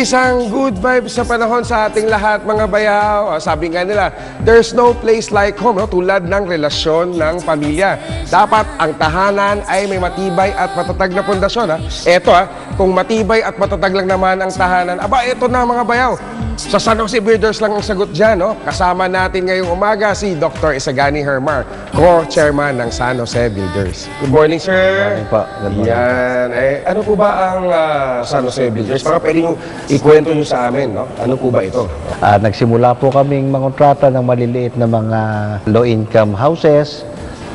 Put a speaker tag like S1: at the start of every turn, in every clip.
S1: Isang good vibes sa panahon sa ating lahat, mga bayaw. Sabi nga nila, there's no place like home, no? Tulad ng relasyon ng pamilya. Dapat ang tahanan ay may matibay at matatag na pundasyon. Eto, kung matibay at matatag lang naman ang tahanan, aba, eto na mga bayaw. Sa San Jose Builders lang ang sagot dyan, no? Kasama natin ngayong umaga si Dr. Isagani Hermar, co-chairman ng San Jose Builders. Good morning, sir.
S2: Good morning po. Good morning.
S1: Yan. Ano po ba ang San Jose Builders? Baka pwede nyo ikwento nyo sa amin, no? Ano po ba ito?
S2: Nagsimula po kaming mangontrata ng maliliit na mga low-income houses,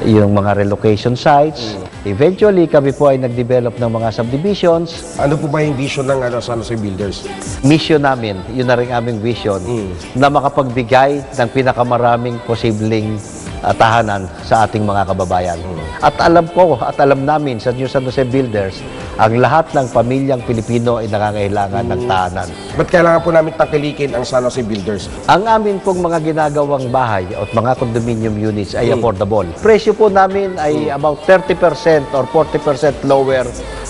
S2: yung mga relocation sites. Eventually, kami po ay nag-develop ng mga subdivisions.
S1: Ano po ba yung vision ng San Jose Builders?
S2: Mission namin, yun na rin aming vision, na makapagbigay ng pinakamaraming posibleng tahanan sa ating mga kababayan. At alam ko at alam namin sa New San Jose Builders, ang lahat ng pamilyang Pilipino ay nangangailangan ng tahanan.
S1: Ba't kailangan po namin tangkilikin ang San Jose Builders?
S2: Ang amin pong mga ginagawang bahay at mga condominium units ay affordable. Presyo po namin ay about 30% or 40% lower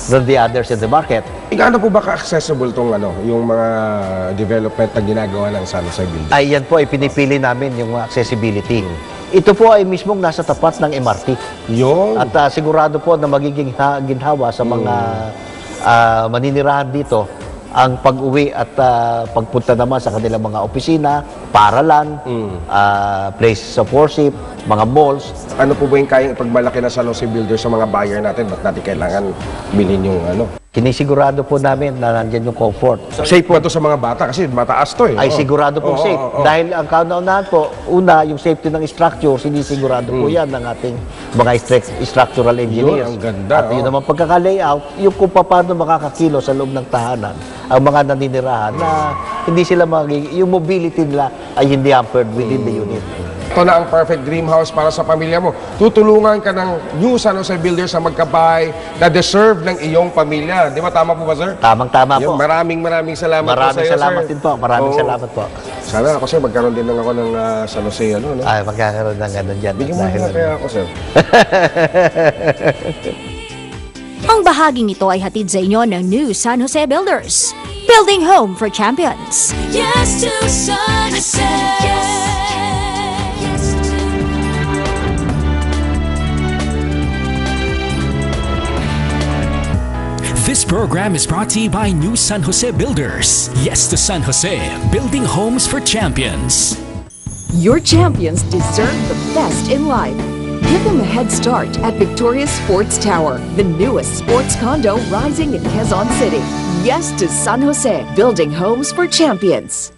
S2: than the others in the market.
S1: Gaano po ba ka-accessible tong yung mga development na ginagawa ng San Jose Builders?
S2: Ay yan po ay pinipili namin yung accessibility. Ito po ay mismong nasa tapat ng MRT.
S1: Yun.
S2: At sigurado po na magiging ginhawa sa mga maninirahan dito ang pag-uwi at pagpunta naman sa kanilang mga opisina, paaralan, places of worship, mga malls.
S1: Ano po ba yung kayang ipagmalaki na San Jose Builders sa mga buyer natin? Ba't natin kailangan bilhin yung
S2: Kinisigurado po namin na nandyan yung comfort.
S1: Safe po ito sa mga bata kasi mataas to eh.
S2: Ay sigurado po safe. Dahil ang kauna-unahan po, una, yung safety ng structure, sinisigurado po yan ng ating mga structural engineers.
S1: Yun, ang ganda.
S2: At yun naman pagkaka-layout, yung kung paano makakakilo sa loob ng tahanan ang mga naninirahan na hindi sila yung mobility nila ay hindi hampered within the unit.
S1: Ito na ang perfect dream house para sa pamilya mo. Tutulungan ka ng New San Jose Builders sa magkabahay na deserve ng iyong pamilya. Di ba? Tama po ba, sir?
S2: Tamang-tama po.
S1: Maraming salamat po sa iyo, sir.
S2: Salamat din po. Maraming salamat po.
S1: Sana ako, sir, magkaroon din lang ako ng San Jose, no?
S2: Ay, magkakaroon ng ganun dyan.
S1: Bigyan mo na kaya ako, sir.
S3: Ang bahaging ito ay hatid sa inyo ng New San Jose Builders. Building home for champions.
S4: Yes to San Jose. Yes.
S5: This program is brought to you by New San Jose Builders. Yes to San Jose, building homes for champions.
S6: Your champions deserve the best in life. Give them a head start at Victoria Sports Tower, the newest sports condo rising in Quezon City. Yes to San Jose, building homes for champions.